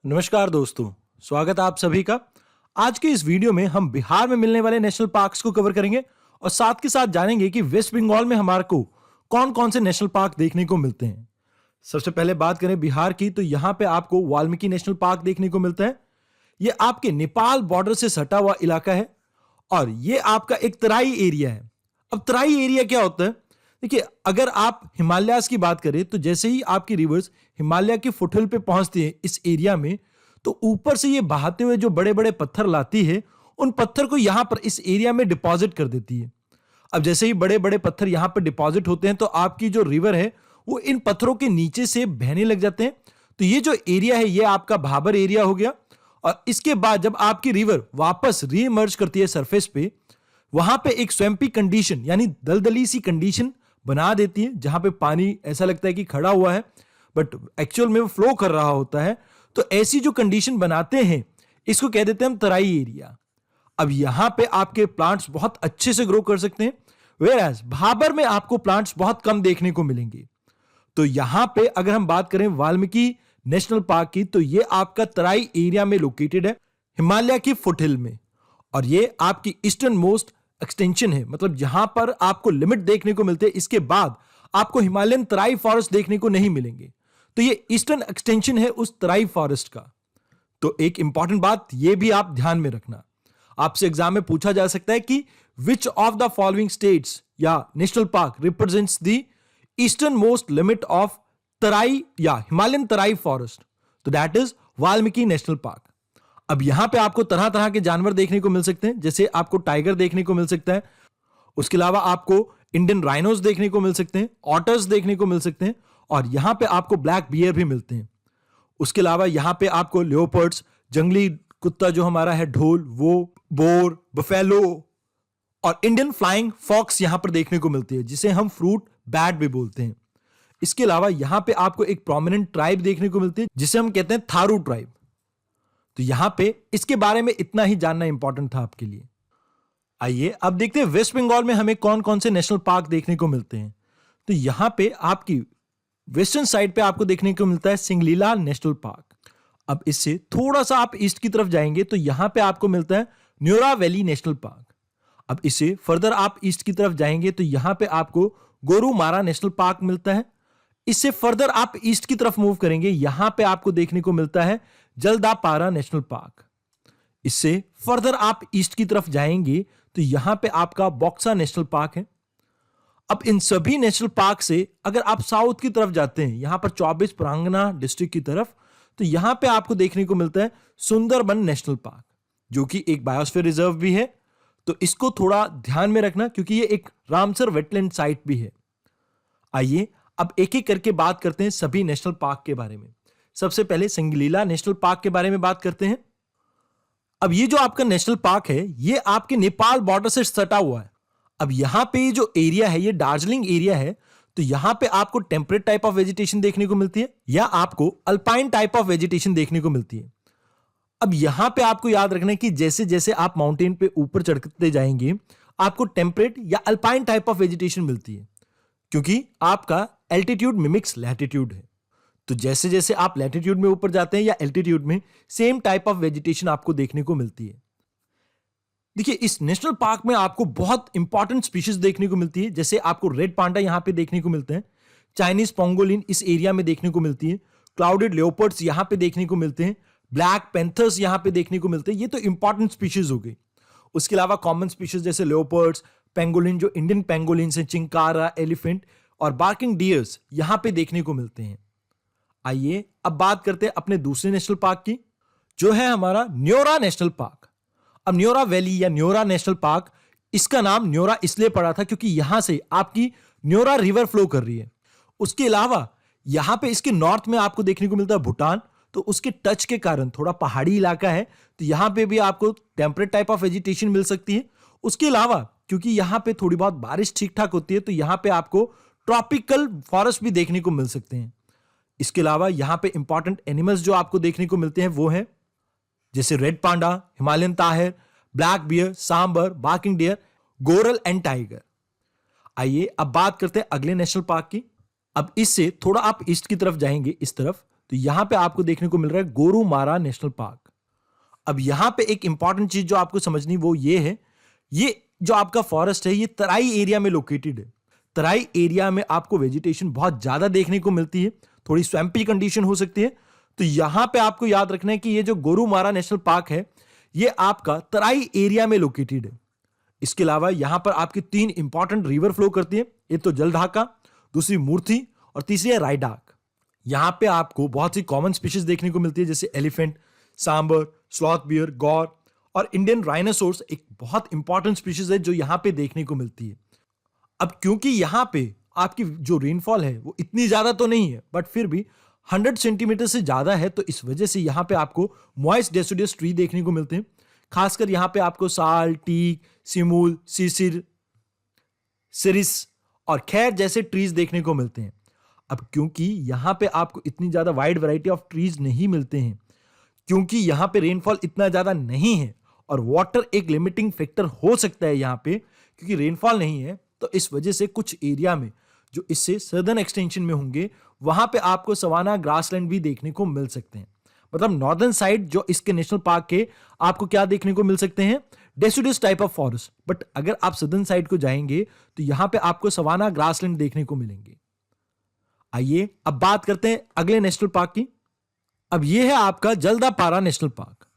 नमस्कार दोस्तों, स्वागत है आप सभी का। आज के इस वीडियो में हम बिहार में मिलने वाले नेशनल पार्क्स को कवर करेंगे और साथ के साथ जानेंगे कि वेस्ट बंगाल में हमारे को कौन कौन से नेशनल पार्क देखने को मिलते हैं। सबसे पहले बात करें बिहार की, तो यहाँ पे आपको वाल्मीकि नेशनल पार्क देखने को मिलता है। ये आपके नेपाल बॉर्डर से सटा हुआ इलाका है और ये आपका एक तराई एरिया है। अब तराई एरिया क्या होता है? देखिए, अगर आप हिमालयाज की बात करें तो जैसे ही आपकी रिवर्स हिमालय के फुटहिल पे पहुंचती है इस एरिया में, तो ऊपर से ये बहाते हुए जो बड़े बड़े पत्थर लाती है, उन पत्थर को यहां पर इस एरिया में डिपॉजिट कर देती है। अब जैसे ही बड़े बड़े पत्थर यहां पर डिपॉजिट होते हैं तो आपकी जो रिवर है वो इन पत्थरों के नीचे से बहने लग जाते हैं। तो ये जो एरिया है ये आपका भाबर एरिया हो गया। और इसके बाद जब आपकी रिवर वापस रीइमर्ज करती है सरफेस पे, वहां पे एक स्वैम्पी कंडीशन यानी दलदली सी कंडीशन बना देती है, जहां पे पानी ऐसा लगता है कि खड़ा हुआ है बट एक्चुअल में वो फ्लो कर रहा होता है। तो ऐसी जो कंडीशन बनाते हैं इसको कह देते हैं हम तराई एरिया। अब यहां पे आपके प्लांट्स बहुत अच्छे से ग्रो कर सकते हैं, वेयर भाबर में आपको प्लांट्स बहुत कम देखने को मिलेंगे। तो यहां पे अगर हम बात करें वाल्मीकि नेशनल पार्क की, तो ये आपका तराई एरिया में लोकेटेड है, हिमालय की फुटहिल में। और ये आपकी ईस्टर्न मोस्ट एक्सटेंशन है, मतलब जहां पर आपको लिमिट देखने को मिलते हैं, इसके बाद आपको हिमालयन तराई फॉरेस्ट देखने को नहीं मिलेंगे। तो ये ईस्टर्न एक्सटेंशन है उस तराई फॉरेस्ट का। तो एक इंपॉर्टेंट बात ये भी आप ध्यान में रखना, आपसे एग्जाम में पूछा जा सकता है कि which of the following states या national park represents the easternmost limit of Terai या हिमालयन तराई फॉरेस्ट। तो that is Valmiki national park. अब यहां पे आपको तरह तरह के जानवर देखने को मिल सकते हैं, जैसे आपको टाइगर देखने को मिल सकता है, उसके अलावा आपको इंडियन राइनोस देखने को मिल सकते हैं, ऑटर्स देखने को मिल सकते हैं, और यहां पे आपको ब्लैक बियर भी मिलते हैं। उसके अलावा यहां पे आपको लियोपर्ड्स, जंगली कुत्ता जो हमारा है ढोल, वो बोर, बफेलो और इंडियन फ्लाइंग फॉक्स यहां पर देखने को मिलती है, जिसे हम फ्रूट बैट भी बोलते हैं। इसके अलावा यहां पे आपको एक प्रोमिनेंट ट्राइब देखने को मिलती है जिसे हम कहते हैं थारू ट्राइब। तो यहां पे इसके बारे में इतना ही जानना इंपॉर्टेंट था आपके लिए। आइए अब देखते हैं वेस्ट बंगाल में हमें कौन कौन से नेशनल पार्क देखने को मिलते हैं। तो यहां पे आपकी वेस्टर्न साइड पे आपको देखने को मिलता है सिंगलीला नेशनल पार्क। अब इससे थोड़ा सा आप ईस्ट की तरफ जाएंगे तो यहां पे आपको मिलता है न्योरा वैली नेशनल पार्क। अब इससे फर्दर आप ईस्ट की तरफ जाएंगे तो यहां पे आपको गोरुमारा नेशनल पार्क मिलता है। इससे फर्दर आप ईस्ट की तरफ मूव करेंगे, यहां पे आपको देखने को मिलता है जलदापारा नेशनल पार्क। इससे फर्दर आप ईस्ट की तरफ जाएंगे तो यहां पे आपका बॉक्सा नेशनल पार्क है। अब इन सभी नेशनल पार्क से अगर आप साउथ की तरफ जाते हैं, यहां पर 24 परगना डिस्ट्रिक्ट की तरफ, तो यहां पे आपको देखने को मिलता है सुंदरबन नेशनल पार्क, जो कि एक बायोस्फीयर रिजर्व भी है। तो इसको थोड़ा ध्यान में रखना क्योंकि ये एक रामसर वेटलैंड साइट भी है। आइए अब एक एक करके बात करते हैं सभी नेशनल पार्क के बारे में। सबसे पहले सिंगलीला नेशनल पार्क के बारे में बात करते हैं। अब ये जो आपका नेशनल पार्क है ये आपके नेपाल बॉर्डर से सटा हुआ है। अब यहां पे जो एरिया है ये दार्जिलिंग एरिया है, तो यहां पे आपको टेम्परेट टाइप ऑफ वेजिटेशन देखने को मिलती है या आपको अल्पाइन टाइप ऑफ वेजिटेशन देखने को मिलती है। अब यहां पे आपको याद रखना है कि जैसे जैसे आप माउंटेन पे ऊपर चढ़ते जाएंगे आपको टेम्परेट या अल्पाइन टाइप ऑफ वेजिटेशन मिलती है, क्योंकि आपका एल्टीट्यूड मिमिक्स लैटिट्यूड है। तो जैसे जैसे आप लैटिट्यूड में ऊपर जाते हैं या एल्टीट्यूड में, सेम टाइप ऑफ वेजिटेशन आपको देखने को मिलती है। देखिए, इस नेशनल पार्क में आपको बहुत इंपॉर्टेंट स्पीशीज देखने को मिलती है, जैसे आपको रेड पांडा यहां पे देखने को मिलते हैं, चाइनीज पोंगोलिन इस एरिया में देखने को मिलती है, क्लाउडेड लियोपर्ड्स यहां पे देखने को मिलते हैं, ब्लैक पैंथर्स यहां पे देखने को मिलते हैं। ये तो इंपॉर्टेंट स्पीशीज हो गई। उसके अलावा कॉमन स्पीशीज जैसे लियोपर्ड्स, पेंगोलिन जो इंडियन पेंगोलिन से, चिंकारा, एलिफेंट और बार्किंग डियर्स यहां पे देखने को मिलते हैं। आइए अब बात करते हैं अपने दूसरे नेशनल पार्क की, जो है हमारा न्योरा नेशनल पार्क। अब न्योरा वैली या न्योरा नेशनल पार्क, इसका नाम न्योरा इसलिए पड़ा था क्योंकि यहां से आपकी न्योरा रिवर फ्लो कर रही है। उसके अलावा यहां पे इसके नॉर्थ में आपको देखने को मिलता है भूटान, तो उसके टच के कारण थोड़ा पहाड़ी इलाका है, तो यहां पे भी आपको टेम्परेट टाइप ऑफ वेजिटेशन मिल सकती है। उसके अलावा क्योंकि यहां पे थोड़ी बहुत बारिश ठीक ठाक होती है, तो यहां पे आपको ट्रॉपिकल फॉरेस्ट भी देखने को मिल सकते हैं। इसके अलावा यहां पे इंपॉर्टेंट एनिमल्स जो आपको देखने को मिलते हैं वो हैं जैसे red panda, Himalayan tahr, black bear, sambar, barking deer, goral and tiger. आइए अब बात करते हैं अगले नेशनल पार्क की। अब इससे थोड़ा आप ईस्ट की तरफ जाएंगे इस तरफ, तो यहां पे आपको देखने को मिल रहा है गोरुमारा नेशनल पार्क। अब यहां पे एक इंपॉर्टेंट चीज जो आपको समझनी वो ये है, ये जो आपका फॉरेस्ट है ये तराई एरिया में लोकेटेड है। तराई एरिया में आपको वेजिटेशन बहुत ज्यादा देखने को मिलती है, थोड़ी स्वैम्पी कंडीशन हो सकती है। तो यहां पे आपको याद रखना है कि ये जो गोरुमारा नेशनल पार्क है ये आपका तराई एरिया में लोकेटेड है। इसके अलावा यहां पर आपकी 3 इंपॉर्टेंट रिवर फ्लो करती है, एक तो जलढाका, दूसरी मूर्थी और तीसरी है रायडाक। यहां पे आपको बहुत सी कॉमन स्पीशीज देखने को मिलती है जैसे एलिफेंट, सांबर, स्लॉथ बियर, गौर और इंडियन राइनोसोर्स एक बहुत इंपॉर्टेंट स्पीशीज है जो यहां पे देखने को मिलती है। अब क्योंकि यहां पे आपकी जो रेनफॉल है वो इतनी ज्यादा तो नहीं है, बट फिर भी 100 सेंटीमीटर से ज्यादा है, तो इस वजह से यहां पे आपको मॉइस्ट डेसिडुअस ट्री देखने को मिलते हैं। खासकर यहां पे आपको साल, टीक, सिमूल, सीसिर, सिरिस और खैर जैसे ट्रीज देखने को मिलते हैं। अब क्योंकि यहां पे आपको इतनी ज्यादा वाइड वैरायटी ऑफ ट्रीज नहीं मिलते हैं, क्योंकि यहां पे रेनफॉल इतना ज्यादा नहीं है और वाटर एक लिमिटिंग फैक्टर हो सकता है यहां पे, क्योंकि रेनफॉल नहीं है, तो इस वजह से कुछ एरिया में जो इससे सदर्न एक्सटेंशन में होंगे वहां पे आपको सवाना ग्रासलैंड भी देखने को मिल सकते हैं। मतलब नॉर्दर्न साइड जो इसके नेशनल पार्क के आपको क्या देखने को मिल सकते हैं, deciduous type of forest. But अगर आप सदर्न साइड को जाएंगे तो यहां पे आपको सवाना ग्रासलैंड देखने को मिलेंगे। आइए अब बात करते हैं अगले नेशनल पार्क की। अब यह है आपका जल्दापारा नेशनल पार्क।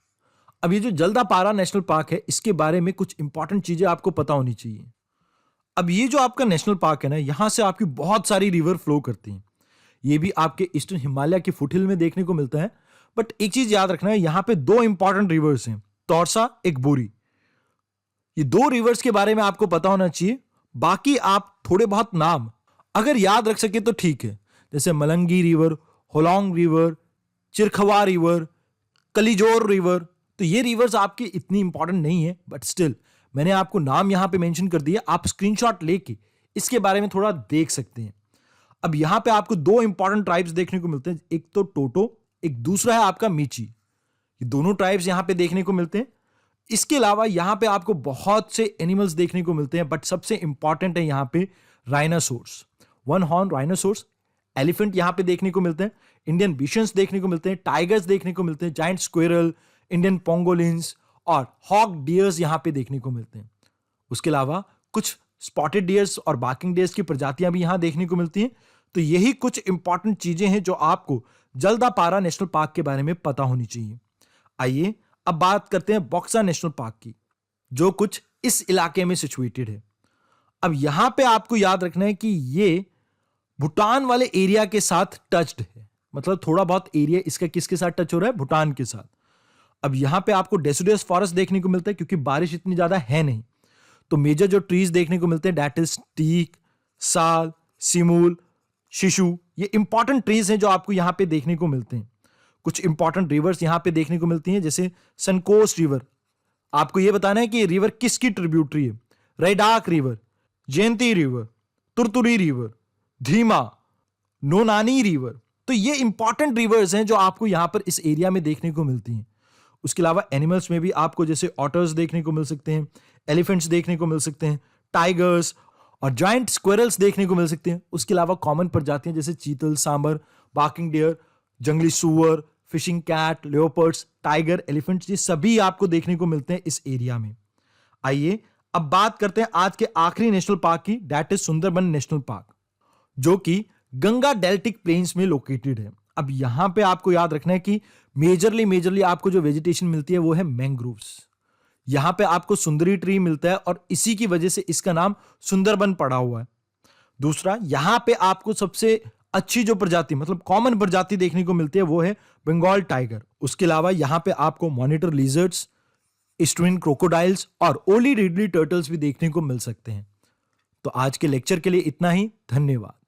अब ये जो जल्दापारा नेशनल पार्क है इसके बारे में कुछ इंपॉर्टेंट चीजें आपको पता होनी चाहिए। अब ये जो आपका नेशनल पार्क है ना, यहां से आपकी बहुत सारी रिवर फ्लो करती हैं। ये भी आपके ईस्टर्न हिमालय के फुटहिल में देखने को मिलता है। बट एक चीज याद रखना है, यहां पे 2 इंपॉर्टेंट रिवर्स हैं, तौरसा, एक बोरी। ये 2 रिवर्स के बारे में आपको पता होना चाहिए। बाकी आप थोड़े बहुत नाम अगर याद रख सके तो ठीक है, जैसे Malangi river, Holong river, Chirkhawa river, Kalijor river. तो ये रिवर्स आपके इतनी इंपॉर्टेंट नहीं है, बट स्टिल मैंने आपको नाम यहां पे मेंशन कर दिया, आप स्क्रीनशॉट लेके इसके बारे में थोड़ा देख सकते हैं। अब यहां पे आपको 2 इंपॉर्टेंट ट्राइब्स देखने को मिलते हैं, एक तो टोटो, एक दूसरा है आपका मीची। ये दोनों ट्राइब्स यहां पे देखने को मिलते हैं। इसके अलावा यहां पे आपको बहुत से एनिमल्स देखने को मिलते हैं, बट सबसे इंपॉर्टेंट है यहां पे राइनोसोर्स, 1 हॉर्न राइनोसोर्स। एलिफेंट यहां पे देखने को मिलते हैं, इंडियन बिशंस देखने को मिलते हैं, टाइगर्स देखने को मिलते हैं, जायंट स्क्विरल, इंडियन पोंगोलिन्स और हॉक डियर्स यहां पे देखने को मिलते हैं। उसके अलावा कुछ स्पॉटेड डियर्स और बार्किंग डियर्स की प्रजातियां भी यहां देखने को मिलती हैं। तो यही कुछ इंपॉर्टेंट चीजें हैं जो आपको जल्दापारा नेशनल पार्क के बारे में पता होनी चाहिए। आइए अब बात करते हैं बॉक्सा नेशनल पार्क की, जो कुछ इस इलाके में सिचुएटेड है। अब यहां पे आपको याद रखना है कि ये भूटान वाले एरिया के साथ टच्ड है, मतलब थोड़ा बहुत एरिया इसका किसके साथ टच हो रहा है, भूटान के साथ। अब यहां पे आपको डेसिडुअस फॉरेस्ट देखने को मिलता है, क्योंकि बारिश इतनी ज्यादा है नहीं। तो मेजर जो ट्रीज देखने को मिलते हैं दैट इज टीक, साल, सिमूल, शिशु। ये इंपॉर्टेंट ट्रीज हैं जो आपको यहां पे देखने को मिलते हैं। कुछ इंपॉर्टेंट रिवर्स यहां पे देखने को मिलती हैं, जैसे सनकोस रिवर। आपको यह बताना है कि ये रिवर किसकी ट्रिब्यूटरी है, रैडाक रिवर, जयंती रिवर, तुरतुरी रिवर, धीमा, नोनानी रिवर। तो ये इंपॉर्टेंट रिवर्स हैं जो आपको यहां पर इस एरिया में देखने को मिलती हैं। उसके अलावा एनिमल्स में भी आपको जैसे ऑटर्स देखने को मिल सकते हैं, एलिफेंट्स देखने को मिल सकते हैं, टाइगर्स और जायंट स्क्विरल्स देखने को मिल सकते हैं। उसके अलावा कॉमन प्रजातियां जैसे चीतल, सांबर, बार्किंग डियर, जंगली सुअर, फिशिंग कैट, लेओपर्ड्स, टाइगर, एलिफेंट्स, ये सभी आपको देखने को मिलते हैं इस एरिया में। आइए अब बात करते हैं आज के आखिरी नेशनल पार्क की, that is Sundarban national park, जो कि गंगा डेल्टिक प्लेन्स में लोकेटेड है। अब यहां पे आपको याद रखना है कि मेजरली आपको जो वेजिटेशन मिलती है वो है मैंग्रोव्स। यहां पे आपको सुंदरी ट्री मिलता है और इसी की वजह से इसका नाम सुंदरबन पड़ा हुआ है। दूसरा, यहां पे आपको सबसे अच्छी जो प्रजाति मतलब कॉमन प्रजाति देखने को मिलती है वो है बंगाल टाइगर। उसके अलावा यहां पे आपको मॉनिटर लिजर्ड्स, ईस्टर्न क्रोकोडाइल्स और ओली रिडली टर्टल्स भी देखने को मिल सकते हैं। तो आज के लेक्चर के लिए इतना ही, धन्यवाद।